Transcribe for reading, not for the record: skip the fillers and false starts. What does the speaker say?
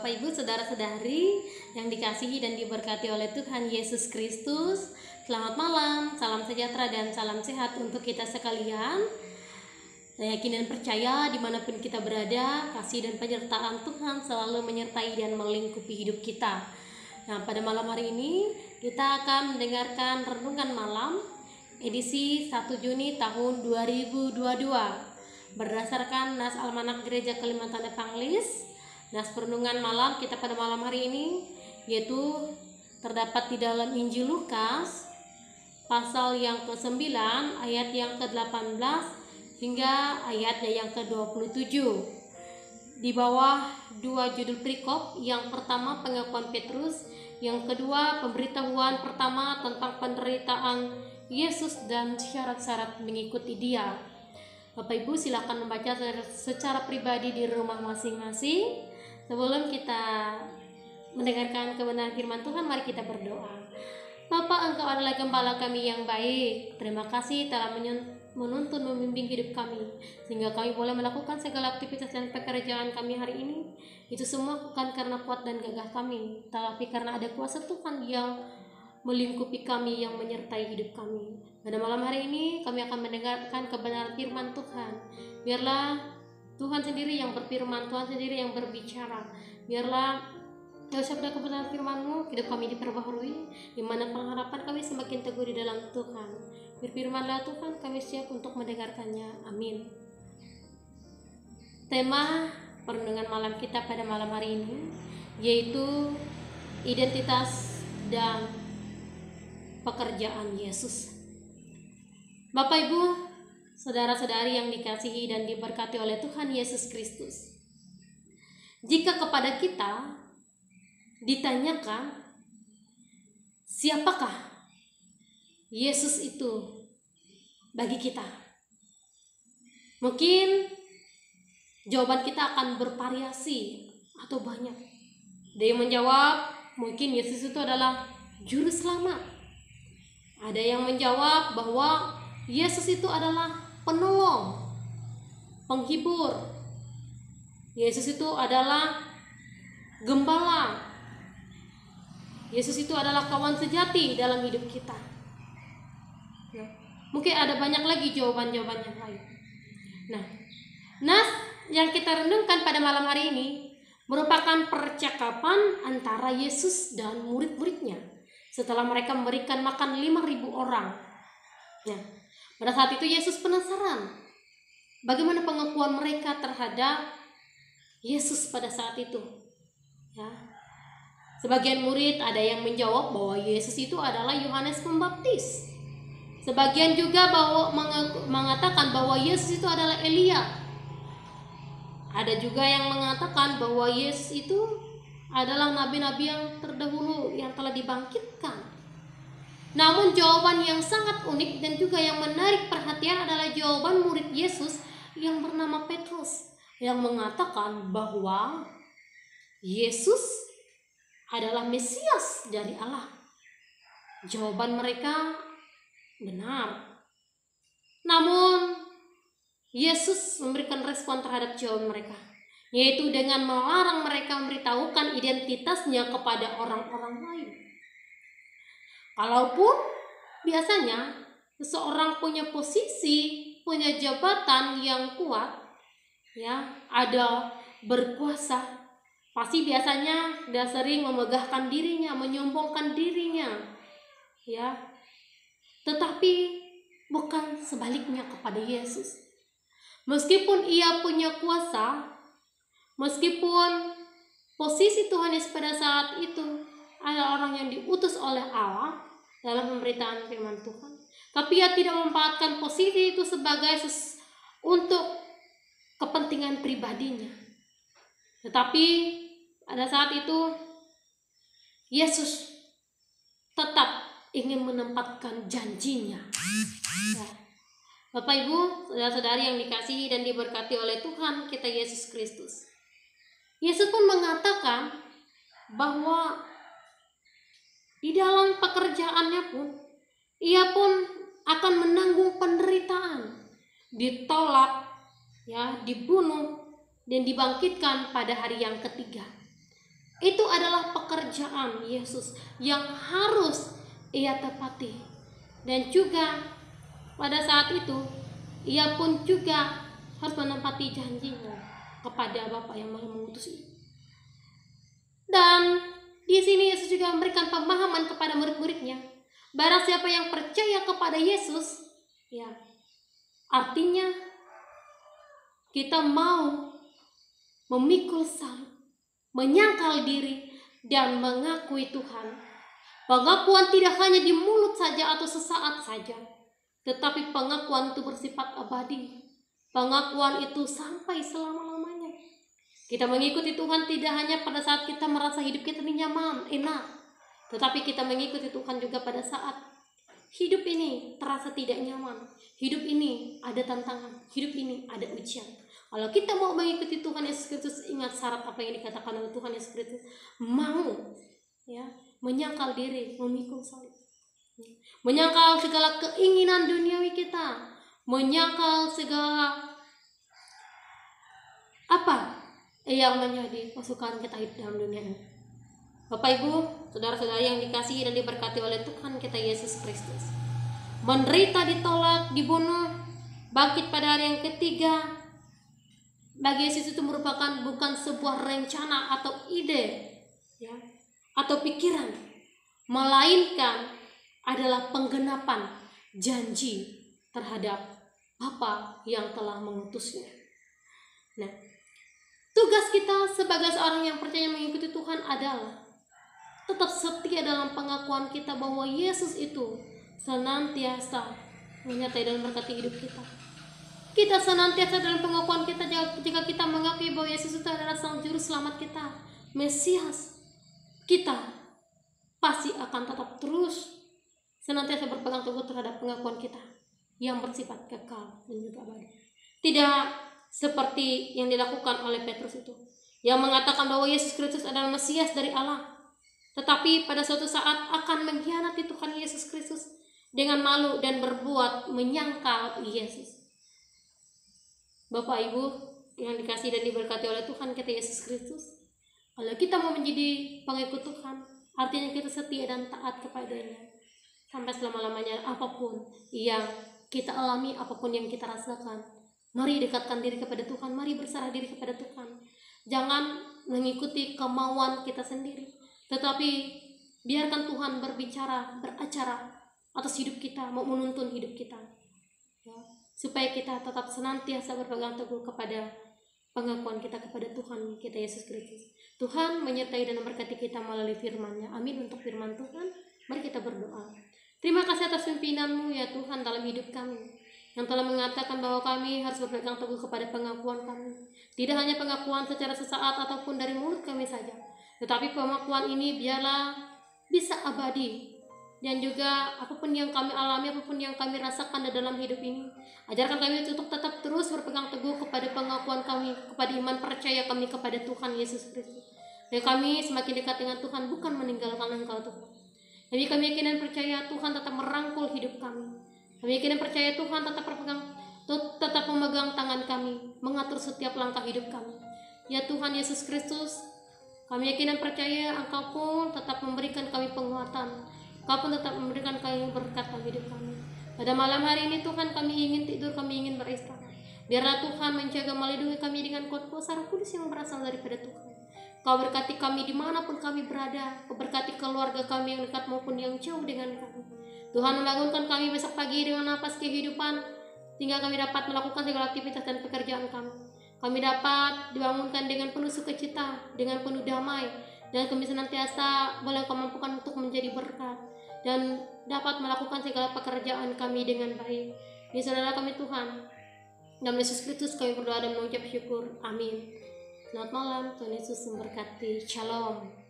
Bapak Ibu saudara-saudari yang dikasihi dan diberkati oleh Tuhan Yesus Kristus, selamat malam, salam sejahtera dan salam sehat untuk kita sekalian. Saya yakin dan percaya dimanapun kita berada, kasih dan penyertaan Tuhan selalu menyertai dan melingkupi hidup kita. Nah, pada malam hari ini kita akan mendengarkan renungan malam edisi 1 Juni tahun 2022 berdasarkan Nas Almanak Gereja Kalimantan Epanglis. Nas perenungan malam kita pada malam hari ini yaitu terdapat di dalam Injil Lukas pasal yang ke-9 ayat yang ke-18 hingga ayatnya yang ke-27. Di bawah dua judul perikop, yang pertama pengakuan Petrus, yang kedua pemberitahuan pertama tentang penderitaan Yesus dan syarat-syarat mengikuti Dia. Bapak Ibu silakan membaca secara pribadi di rumah masing-masing. Sebelum kita mendengarkan kebenaran firman Tuhan, mari kita berdoa. Bapa, Engkau adalah gembala kami yang baik. Terima kasih telah menuntun membimbing hidup kami, sehingga kami boleh melakukan segala aktivitas dan pekerjaan kami hari ini. Itu semua bukan karena kuat dan gagah kami, tapi karena ada kuasa Tuhan yang melingkupi kami, yang menyertai hidup kami. Pada malam hari ini kami akan mendengarkan kebenaran firman Tuhan. Biarlah Tuhan sendiri yang berfirman, Tuhan sendiri yang berbicara. Biarlah sabda kebenaran firman-Mu hidup kami diperbaharui, di mana pengharapan kami semakin teguh di dalam Tuhan. Berfirmanlah Tuhan, kami siap untuk mendengarkannya. Amin. Tema perenungan malam kita pada malam hari ini yaitu identitas dan pekerjaan Yesus. Bapak Ibu, saudara-saudari yang dikasihi dan diberkati oleh Tuhan Yesus Kristus, jika kepada kita ditanyakan siapakah Yesus itu bagi kita, mungkin jawaban kita akan bervariasi atau banyak. Ada yang menjawab mungkin Yesus itu adalah juru selamat. Ada yang menjawab bahwa Yesus itu adalah penolong, penghibur. Yesus itu adalah gembala. Yesus itu adalah kawan sejati dalam hidup kita. Mungkin ada banyak lagi jawaban-jawaban yang lain. Nas yang kita renungkan pada malam hari ini merupakan percakapan antara Yesus dan murid-muridnya setelah mereka memberikan makan 5.000 orang. Pada saat itu Yesus penasaran bagaimana pengakuan mereka terhadap Yesus pada saat itu. Sebagian murid ada yang menjawab bahwa Yesus itu adalah Yohanes Pembaptis. Sebagian juga mengatakan bahwa Yesus itu adalah Elia. Ada juga yang mengatakan bahwa Yesus itu adalah nabi-nabi yang terdahulu yang telah dibangkitkan. Namun jawaban yang sangat unik dan juga yang menarik perhatian adalah jawaban murid Yesus yang bernama Petrus, yang mengatakan bahwa Yesus adalah Mesias dari Allah. Jawaban mereka benar. Namun Yesus memberikan respon terhadap jawaban mereka, yaitu dengan melarang mereka memberitahukan identitasnya kepada orang-orang lain. Kalaupun biasanya seseorang punya posisi, punya jabatan yang kuat, ada berkuasa, pasti biasanya dia sering memegahkan dirinya, menyombongkan dirinya, Tetapi bukan sebaliknya kepada Yesus. Meskipun ia punya kuasa, meskipun posisi Tuhan Yesus pada saat itu adalah orang yang diutus oleh Allah dalam pemberitaan firman Tuhan, tapi ia tidak memanfaatkan posisi itu sebagai untuk kepentingan pribadinya. Tetapi pada saat itu Yesus tetap ingin menempatkan janjinya. Bapak Ibu, saudara-saudari yang dikasihi dan diberkati oleh Tuhan kita Yesus Kristus, Yesus pun mengatakan bahwa di dalam pekerjaannya pun ia pun akan menanggung penderitaan, ditolak, dibunuh dan dibangkitkan pada hari yang ketiga. Itu adalah pekerjaan Yesus yang harus ia tepati. Dan juga pada saat itu ia pun juga harus menepati janjinya kepada Bapa yang Maha mengutus. Dan di sini Yesus juga memberikan pemahaman kepada murid-muridnya. Barang siapa yang percaya kepada Yesus, ya, artinya kita mau memikul salib, menyangkal diri, dan mengakui Tuhan. Pengakuan tidak hanya di mulut saja atau sesaat saja, tetapi pengakuan itu bersifat abadi. Pengakuan itu sampai selama-lamanya. Kita mengikuti Tuhan tidak hanya pada saat kita merasa hidup kita ini nyaman, enak, tetapi kita mengikuti Tuhan juga pada saat hidup ini terasa tidak nyaman, hidup ini ada tantangan, hidup ini ada ujian. Kalau kita mau mengikuti Tuhan Yesus Kristus, ingat syarat apa yang dikatakan oleh Tuhan Yesus Kristus, mau, ya, menyangkal diri, memikul salib, menyangkal segala keinginan duniawi kita, menyangkal segala apa yang menjadi kesukaan kita hidup dalam dunia ini. Bapak Ibu, saudara-saudara yang dikasihi dan diberkati oleh Tuhan kita Yesus Kristus, menderita, ditolak, dibunuh, bangkit pada hari yang ketiga, bagi Yesus itu merupakan bukan sebuah rencana atau ide, ya, atau pikiran, melainkan adalah penggenapan janji terhadap Bapa yang telah mengutusnya. Nah, tugas kita sebagai seorang yang percaya mengikuti Tuhan adalah tetap setia dalam pengakuan kita bahwa Yesus itu senantiasa menyertai dan memberkati hidup kita. Kita senantiasa dalam pengakuan kita jika kita mengakui bahwa Yesus itu adalah Sang Juru Selamat kita, Mesias, kita pasti akan tetap terus senantiasa berpegang teguh terhadap pengakuan kita yang bersifat kekal dan juga abadi. Tidak seperti yang dilakukan oleh Petrus itu, yang mengatakan bahwa Yesus Kristus adalah Mesias dari Allah, tetapi pada suatu saat akan mengkhianati Tuhan Yesus Kristus dengan malu dan berbuat menyangkal Yesus. Bapak Ibu yang dikasihi dan diberkati oleh Tuhan kita Yesus Kristus, kalau kita mau menjadi pengikut Tuhan, artinya kita setia dan taat kepadanya sampai selama-lamanya. Apapun yang kita alami, apapun yang kita rasakan, mari dekatkan diri kepada Tuhan, mari berserah diri kepada Tuhan. Jangan mengikuti kemauan kita sendiri, tetapi biarkan Tuhan berbicara, beracara atas hidup kita, mau menuntun hidup kita, ya, supaya kita tetap senantiasa berpegang teguh kepada pengakuan kita kepada Tuhan kita Yesus Kristus. Tuhan menyertai dan memberkati kita melalui firman-Nya. Amin. Untuk firman Tuhan, mari kita berdoa. Terima kasih atas pimpinan-Mu ya Tuhan dalam hidup kami, yang telah mengatakan bahwa kami harus berpegang teguh kepada pengakuan kami. Tidak hanya pengakuan secara sesaat ataupun dari mulut kami saja, tetapi pengakuan ini biarlah bisa abadi. Dan juga apapun yang kami alami, apapun yang kami rasakan dalam hidup ini, ajarkan kami untuk tetap terus berpegang teguh kepada pengakuan kami, kepada iman percaya kami kepada Tuhan Yesus Kristus. Dan kami semakin dekat dengan Tuhan, bukan meninggalkan Engkau Tuhan. Tapi kami yakin dan percaya Tuhan tetap merangkul hidup kami. Kami yakin dan percaya Tuhan tetap memegang tangan kami, mengatur setiap langkah hidup kami. Ya Tuhan Yesus Kristus, kami yakin dan percaya Engkau pun tetap memberikan kami penguatan. Engkau pun tetap memberikan kami berkat dalam hidup kami. Pada malam hari ini Tuhan, kami ingin tidur, kami ingin beristirahat. Biarlah Tuhan menjaga melindungi kami dengan kuasa Roh Kudus yang berasal daripada Tuhan. Kau berkati kami dimanapun kami berada. Kau berkati keluarga kami yang dekat maupun yang jauh dengan kami. Tuhan, membangunkan kami besok pagi dengan nafas kehidupan, sehingga kami dapat melakukan segala aktivitas dan pekerjaan kami. Kami dapat dibangunkan dengan penuh sukacita, dengan penuh damai, dan kami senantiasa boleh Kau mampukan untuk menjadi berkat dan dapat melakukan segala pekerjaan kami dengan baik. Ini saudara kami Tuhan, dalam Yesus Kristus kami berdoa dan mengucap syukur. Amin. Selamat malam, Tuhan Yesus memberkati. Shalom.